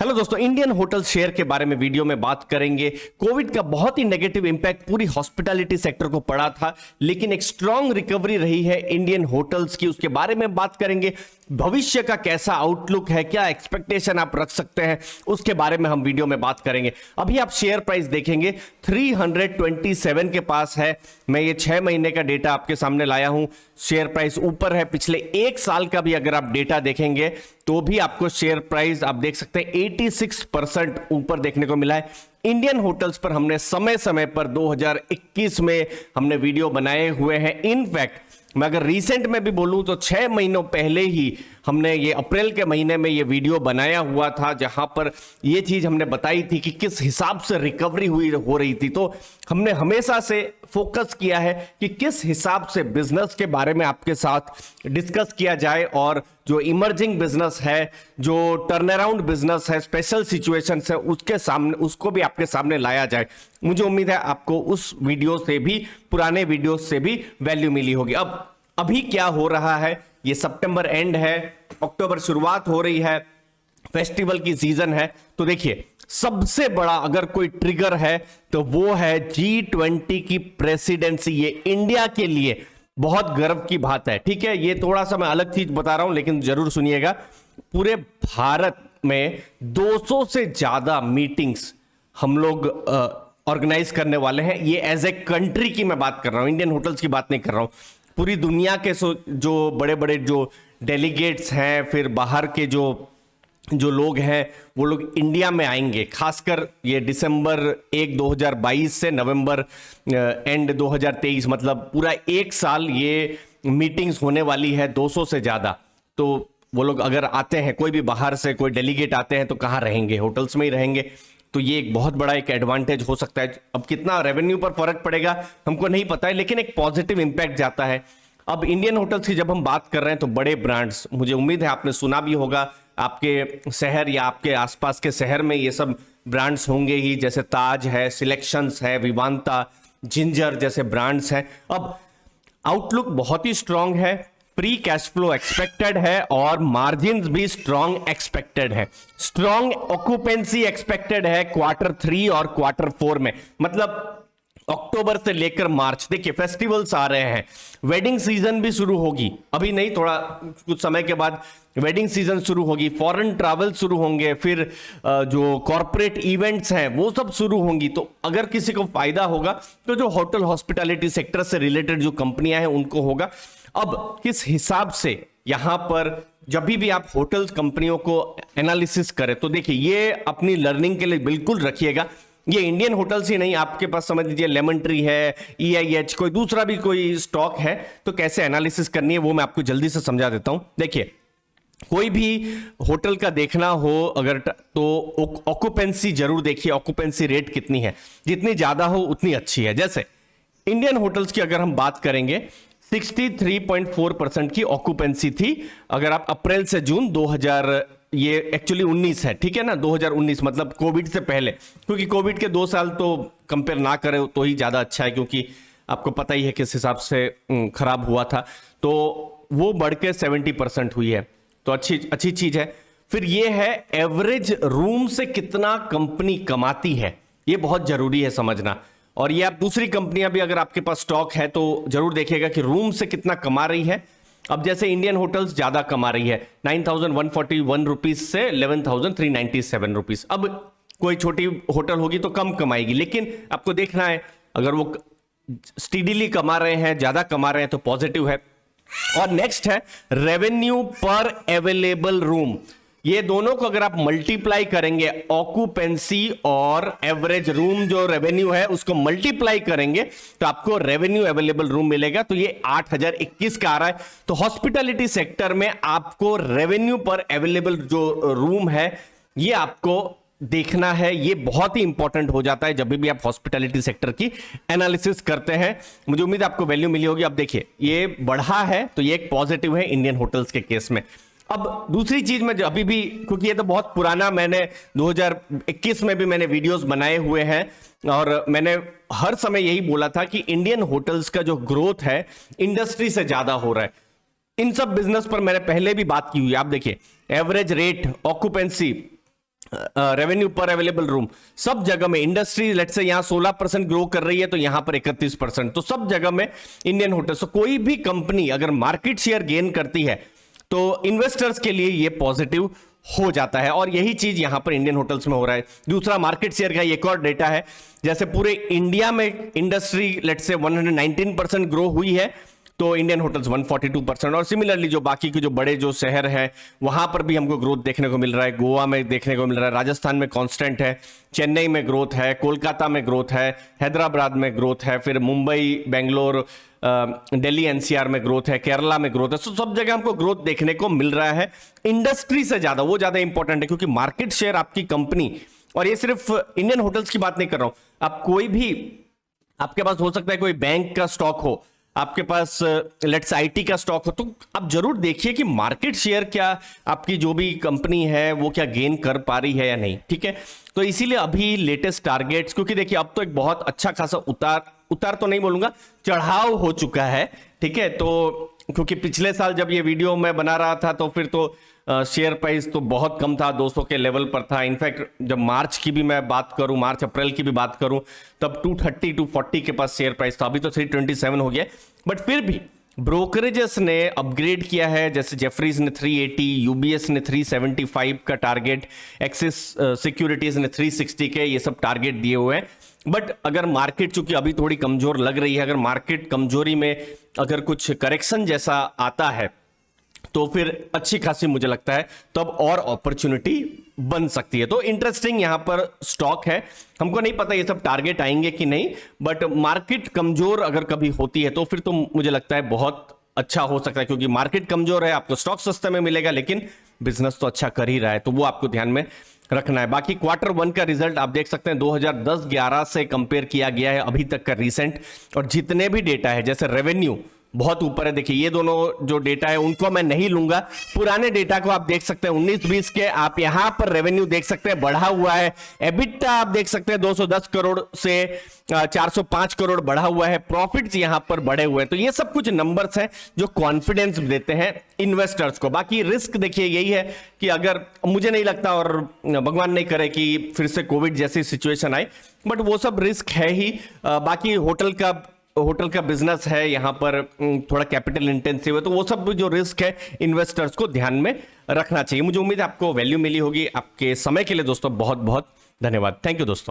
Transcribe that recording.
Hello दोस्तों, Indian hotel share के बारे में वीडियो में बात करेंगे। कोविड का बहुत ही नेगेटिव इंपैक्ट पूरी हॉस्पिटैलिटी सेक्टर को पड़ा था, लेकिन एक स्ट्रांग रिकवरी रही है इंडियन होटल्स की। उसके बारे में बात करेंगे। भविष्य का कैसा आउटलुक है, क्या एक्सपेक्टेशन आप रख सकते हैं, उसके बारे में हम वीडियो में बात करेंगे। अभी आप शेयर प्राइस देखेंगे 327 के पास है। मैं ये 6 महीने का डेटा आपके सामने लाया हूं। शेयर प्राइस ऊपर है। पिछले 1 साल का भी अगर आप डेटा देखेंगे तो भी आपको शेयर प्राइस आप देख सकते हैं 86% ऊपर देखने को मिला है। इंडियन होटल्स पर हमने समय समय पर 2021 में हमने वीडियो बनाए हुए हैं। इनफैक्ट मैं अगर रिसेंट में भी बोलूं तो 6 महीनों पहले ही हमने ये अप्रैल के महीने में ये वीडियो बनाया हुआ था, जहां पर ये चीज हमने बताई थी कि किस हिसाब से रिकवरी हो रही थी। तो हमने हमेशा से फोकस किया है कि किस हिसाब से बिजनेस के बारे में आपके साथ डिस्कस किया जाए, और जो इमर्जिंग बिजनेस है, जो टर्न अराउंड बिजनेस है, स्पेशल सिचुएशन है, उसके सामने उसको भी आपके सामने लाया जाए। मुझे उम्मीद है आपको उस वीडियो से भी, पुराने वीडियो से भी वैल्यू मिली होगी। अब अभी क्या हो रहा है, ये सितंबर एंड है, अक्टूबर शुरुआत हो रही है, फेस्टिवल की सीजन है। तो देखिए, सबसे बड़ा अगर कोई ट्रिगर है तो वो है G20 की प्रेसिडेंसी। ये इंडिया के लिए बहुत गर्व की बात है। ठीक है, ये थोड़ा सा मैं अलग चीज बता रहा हूं, लेकिन जरूर सुनिएगा। पूरे भारत में 200 से ज्यादा मीटिंग्स हम लोग ऑर्गेनाइज करने वाले हैं। ये एज ए कंट्री की मैं बात कर रहा हूं, इंडियन होटल्स की बात नहीं कर रहा हूं। पूरी दुनिया के जो बड़े बड़े जो डेलीगेट्स हैं, फिर बाहर के जो लोग हैं, वो लोग इंडिया में आएंगे। खासकर ये दिसंबर 1 2022 से नवंबर एंड 2023, मतलब पूरा 1 साल ये मीटिंग्स होने वाली है, 200 से ज्यादा। तो वो लोग अगर आते हैं, कोई भी बाहर से कोई डेलीगेट आते हैं, तो कहाँ रहेंगे? होटल्स में ही रहेंगे। तो ये एक बहुत बड़ा एक एडवांटेज हो सकता है। अब कितना रेवेन्यू पर फर्क पड़ेगा हमको नहीं पता है, लेकिन एक पॉजिटिव इंपैक्ट जाता है। अब इंडियन होटल्स की जब हम बात कर रहे हैं तो बड़े ब्रांड्स, मुझे उम्मीद है आपने सुना भी होगा, आपके शहर या आपके आसपास के शहर में ये सब ब्रांड्स होंगे ही, जैसे ताज है, सिलेक्शंस है, विवांता, जिंजर जैसे ब्रांड्स हैं। अब आउटलुक बहुत ही स्ट्रांग है, फ्री कैश फ्लो एक्सपेक्टेड है, और मार्जिन भी स्ट्रांग एक्सपेक्टेड है। स्ट्रांग ऑक्यूपेंसी एक्सपेक्टेड है Q3 और Q4 में, मतलब अक्टूबर से लेकर मार्च। देखिए, फेस्टिवल्स आ रहे हैं, वेडिंग सीजन भी शुरू होगी, अभी नहीं, थोड़ा कुछ समय के बाद वेडिंग सीजन शुरू होगी, फॉरेन ट्रैवल शुरू होंगे, फिर जो कॉर्पोरेट इवेंट्स हैं वो सब शुरू होंगी। तो अगर किसी को फायदा होगा तो जो होटल हॉस्पिटैलिटी सेक्टर से रिलेटेड जो कंपनियां हैं उनको होगा। अब किस हिसाब से यहां पर जब भी आप होटल्स कंपनियों को एनालिसिस करें, तो देखिए, ये अपनी लर्निंग के लिए बिल्कुल रखिएगा। ये इंडियन होटल्स ही नहीं, आपके पास समझ लीजिए लेमन ट्री है, EIH, कोई दूसरा भी कोई स्टॉक है, तो कैसे एनालिसिस करनी है वो मैं आपको जल्दी से समझा देता हूं। देखिए, कोई भी होटल का देखना हो अगर, तो ऑक्यूपेंसी जरूर देखिए, ऑक्यूपेंसी रेट कितनी है। जितनी ज्यादा हो उतनी अच्छी है। जैसे इंडियन होटल्स की अगर हम बात करेंगे, 63.4% की ऑक्यूपेंसी थी अगर आप अप्रैल से जून 2000, ये एक्चुअली 19 है, ठीक है ना, 2019 मतलब कोविड से पहले, क्योंकि कोविड के 2 साल तो कंपेयर ना करें तो ही ज्यादा अच्छा है, क्योंकि आपको पता ही है किस हिसाब से खराब हुआ था। तो वो बढ़ के 70% हुई है, तो अच्छी चीज है। फिर ये है एवरेज रूम से कितना कंपनी कमाती है, ये बहुत जरूरी है समझना। और ये आप दूसरी कंपनियां भी अगर आपके पास स्टॉक है तो जरूर देखिएगा कि रूम से कितना कमा रही है। अब जैसे इंडियन होटल्स ज्यादा कमा रही है, 9,141 रुपीज से 11,397 रुपीज। अब कोई छोटी होटल होगी तो कम कमाएगी, लेकिन आपको देखना है अगर वो स्टीडीली कमा रहे हैं, ज्यादा कमा रहे हैं, तो पॉजिटिव है। और नेक्स्ट है रेवेन्यू पर अवेलेबल रूम। ये दोनों को अगर आप मल्टीप्लाई करेंगे, ऑक्यूपेंसी और एवरेज रूम जो रेवेन्यू है उसको मल्टीप्लाई करेंगे, तो आपको रेवेन्यू अवेलेबल रूम मिलेगा। तो ये 8,021 का आ रहा है। तो हॉस्पिटैलिटी सेक्टर में आपको रेवेन्यू पर अवेलेबल जो रूम है ये आपको देखना है। ये बहुत ही इंपॉर्टेंट हो जाता है जब भी आप हॉस्पिटैलिटी सेक्टर की एनालिसिस करते हैं। मुझे उम्मीद है आपको वैल्यू मिली होगी। अब देखिए, ये बढ़ा है तो ये एक पॉजिटिव है इंडियन होटल्स के केस में। अब दूसरी चीज में अभी भी, क्योंकि ये तो बहुत पुराना, मैंने 2021 में भी मैंने वीडियोस बनाए हुए हैं और मैंने हर समय यही बोला था कि इंडियन होटल्स का जो ग्रोथ है इंडस्ट्री से ज्यादा हो रहा है। इन सब बिजनेस पर मैंने पहले भी बात की हुई है। आप देखिए, एवरेज रेट, ऑक्यूपेंसी, रेवेन्यू पर अवेलेबल रूम, सब जगह में इंडस्ट्री लेट्स से यहां 16% ग्रो कर रही है तो यहां पर 31%, तो सब जगह में इंडियन होटल्स, तो कोई भी कंपनी अगर मार्केट शेयर गेन करती है तो इन्वेस्टर्स के लिए ये पॉजिटिव हो जाता है, और यही चीज यहां पर इंडियन होटल्स में हो रहा है। दूसरा, मार्केट शेयर का एक और डेटा है, जैसे पूरे इंडिया में इंडस्ट्री लेट्स से 119% ग्रो हुई है तो इंडियन होटल्स 142%, और सिमिलरली जो बाकी के जो बड़े जो शहर हैं वहां पर भी हमको ग्रोथ देखने को मिल रहा है। गोवा में देखने को मिल रहा है, राजस्थान में कांस्टेंट है, चेन्नई में ग्रोथ है, कोलकाता में ग्रोथ है, हैदराबाद में ग्रोथ है, फिर मुंबई, बेंगलोर, दिल्ली एनसीआर में ग्रोथ है, केरला में ग्रोथ है। तो सब जगह हमको ग्रोथ देखने को मिल रहा है। इंडस्ट्री से ज्यादा वो ज्यादा इंपॉर्टेंट है, क्योंकि मार्केट शेयर आपकी कंपनी, और ये सिर्फ इंडियन होटल्स की बात नहीं कर रहा हूं, आप कोई भी, आपके पास हो सकता है कोई बैंक का स्टॉक हो, आपके पास लेट्स आईटी का स्टॉक हो, तो आप जरूर देखिए कि मार्केट शेयर क्या आपकी जो भी कंपनी है वो क्या गेन कर पा रही है या नहीं, ठीक है। तो इसीलिए अभी लेटेस्ट टारगेट्स, क्योंकि देखिए अब तो एक बहुत अच्छा खासा उतार तो नहीं बोलूंगा, चढ़ाव हो चुका है, ठीक है। तो क्योंकि पिछले साल जब ये वीडियो मैं बना रहा था तो फिर तो शेयर प्राइस तो बहुत कम था, 200 के लेवल पर था। इनफैक्ट जब मार्च की भी मैं बात करूं, मार्च अप्रैल की भी बात करूं, तब 230 240 के पास शेयर प्राइस था, अभी तो 327 हो गया। बट फिर भी ब्रोकरेजेस ने अपग्रेड किया है, जैसे जेफरीज ने 380, यूबीएस ने 375 का टारगेट, एक्सिस सिक्योरिटीज ने 360 के ये सब टारगेट दिए हुए हैं। बट अगर मार्केट चूंकि अभी थोड़ी कमजोर लग रही है, अगर मार्केट कमजोरी में अगर कुछ करेक्शन जैसा आता है तो फिर अच्छी खासी मुझे लगता है तब और अपॉर्चुनिटी बन सकती है। तो इंटरेस्टिंग यहां पर स्टॉक है, हमको नहीं पता ये सब टारगेट आएंगे कि नहीं, बट मार्केट कमजोर अगर कभी होती है तो फिर तो मुझे लगता है बहुत अच्छा हो सकता है, क्योंकि मार्केट कमजोर है, आपको स्टॉक सस्ते में मिलेगा लेकिन बिजनेस तो अच्छा कर ही रहा है, तो वो आपको ध्यान में रखना है। बाकी क्वार्टर 1 का रिजल्ट आप देख सकते हैं 2010-11 से कंपेयर किया गया है अभी तक का रिसेंट, और जितने भी डेटा है, जैसे रेवेन्यू बहुत ऊपर है, देखिए ये दोनों जो डेटा है उनको मैं नहीं लूंगा, पुराने डेटा को आप देख सकते हैं 19-20 के, आप यहां पर रेवेन्यू देख सकते हैं बढ़ा हुआ है, एबिटा आप देख सकते हैं 210 करोड़ से 405 करोड़ बढ़ा हुआ है, प्रॉफिट्स यहां पर बढ़े हुए हैं। तो ये सब कुछ नंबर्स हैं जो कॉन्फिडेंस देते हैं इन्वेस्टर्स को। बाकी रिस्क देखिए यही है कि अगर, मुझे नहीं लगता और भगवान नहीं करे कि फिर से कोविड जैसी सिचुएशन आए, बट वो सब रिस्क है ही। बाकी होटल का बिजनेस है, यहां पर थोड़ा कैपिटल इंटेंसिव है, तो वो सब जो रिस्क है इन्वेस्टर्स को ध्यान में रखना चाहिए। मुझे उम्मीद है आपको वैल्यू मिली होगी। आपके समय के लिए दोस्तों बहुत बहुत धन्यवाद। थैंक यू दोस्तों।